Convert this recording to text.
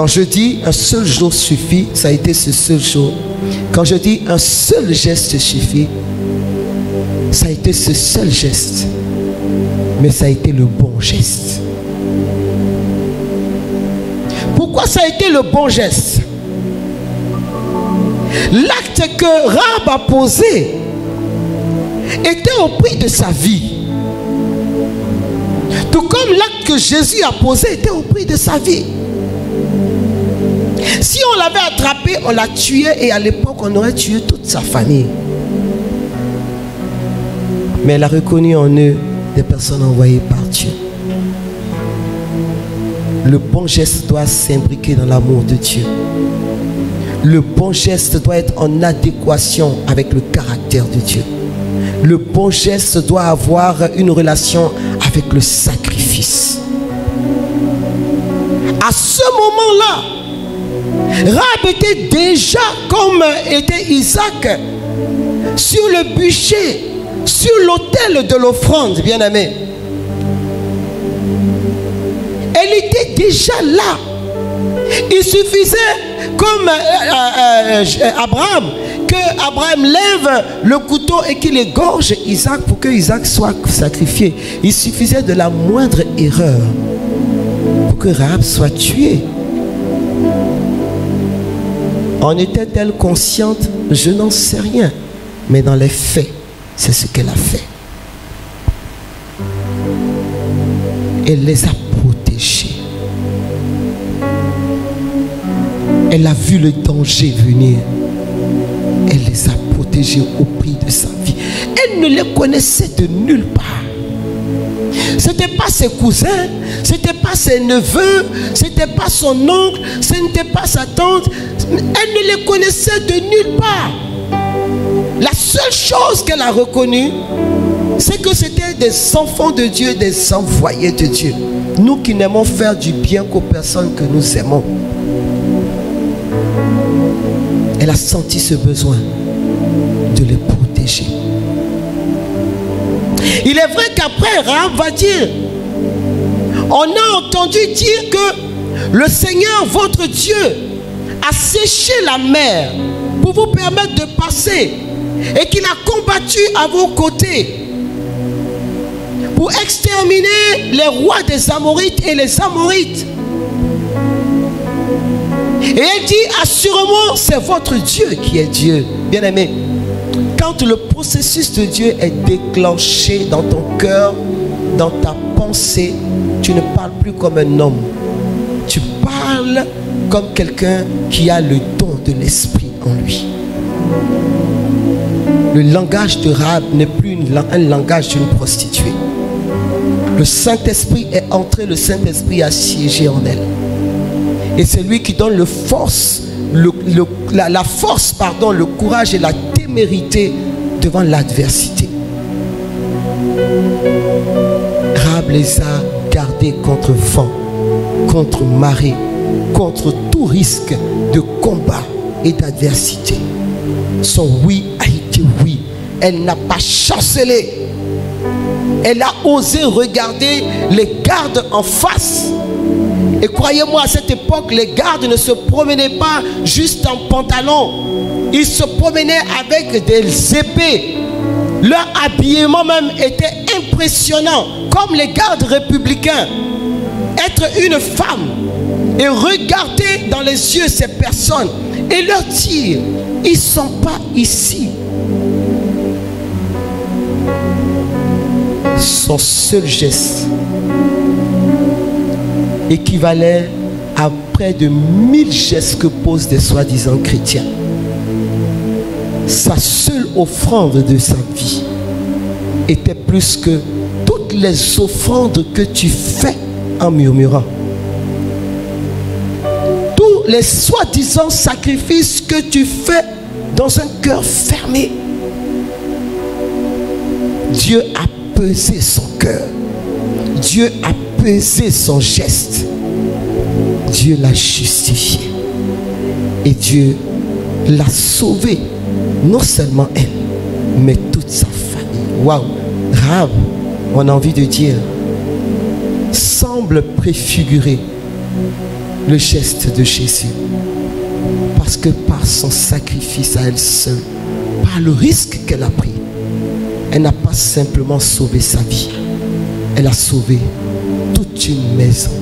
Quand je dis un seul jour suffit, ça a été ce seul jour. Quand je dis un seul geste suffit, ça a été ce seul geste. Mais ça a été le bon geste. Pourquoi ça a été le bon geste? L'acte que Rahab a posé était au prix de sa vie. Tout comme l'acte que Jésus a posé était au prix de sa vie. Si on l'avait attrapé, on l'a tué et à l'époque, on aurait tué toute sa famille. Mais elle a reconnu en eux des personnes envoyées par Dieu. Le bon geste doit s'imbriquer dans l'amour de Dieu. Le bon geste doit être en adéquation avec le caractère de Dieu. Le bon geste doit avoir une relation avec le sacrifice. À ce moment-là, Rahab était déjà comme était Isaac sur le bûcher, sur l'autel de l'offrande, bien-aimé. Elle était déjà là. Il suffisait, comme Abraham, que Abraham lève le couteau et qu'il égorge Isaac pour que Isaac soit sacrifié. Il suffisait de la moindre erreur pour que Rahab soit tuée. En était-elle consciente? Je n'en sais rien. Mais dans les faits, c'est ce qu'elle a fait. Elle les a protégés. Elle a vu le danger venir. Elle les a protégés au prix de sa vie. Elle ne les connaissait de nulle part. Ce n'était pas ses cousins, ce n'était pas ses neveux, ce n'était pas son oncle, ce n'était pas sa tante. Elle ne les connaissait de nulle part. La seule chose qu'elle a reconnue, c'est que c'était des enfants de Dieu, des envoyés de Dieu. Nous qui n'aimons faire du bien qu'aux personnes que nous aimons. Elle a senti ce besoin de les protéger. Il est vrai qu'après, Rahab va dire, on a entendu dire que le Seigneur, votre Dieu, a séché la mer pour vous permettre de passer et qu'il a combattu à vos côtés pour exterminer les rois des Amorites et les Amorites. Et elle dit, assurément, c'est votre Dieu qui est Dieu. Bien-aimé, quand le processus de Dieu est déclenché dans ton cœur, dans ta pensée, tu ne parles plus comme un homme. Tu parles comme quelqu'un qui a le don de l'esprit en lui. Le langage de Rahab n'est plus un langage d'une prostituée. Le Saint-Esprit est entré, le Saint-Esprit a siégé en elle. Et c'est lui qui donne la force, le courage et la témérité devant l'adversité. Rahab les a gardés contre vent, contre marée, contre tout risque de combat et d'adversité. Son oui a été oui. Elle n'a pas chancelé. Elle a osé regarder les gardes en face. Et croyez-moi, à cette époque, les gardes ne se promenaient pas juste en pantalon. Ils se promenaient avec des épées. Leur habillement même était impressionnant. Comme les gardes républicains. Être une femme et regarder dans les yeux ces personnes et leur dire, ils ne sont pas ici. Son seul geste équivalait à près de 1000 gestes que posent des soi-disant chrétiens. Sa seule offrande de sa vie était plus que toutes les offrandes que tu fais en murmurant. Tous les soi-disant sacrifices que tu fais dans un cœur fermé. Dieu a pesé son cœur. Dieu a pesé son geste. Dieu l'a justifié. Et Dieu l'a sauvé. Non seulement elle, mais toute sa famille. Waouh! Rahab, on a envie de dire, semble préfigurer le geste de Jésus. Parce que par son sacrifice à elle seule, par le risque qu'elle a pris, elle n'a pas simplement sauvé sa vie, elle a sauvé toute une maison.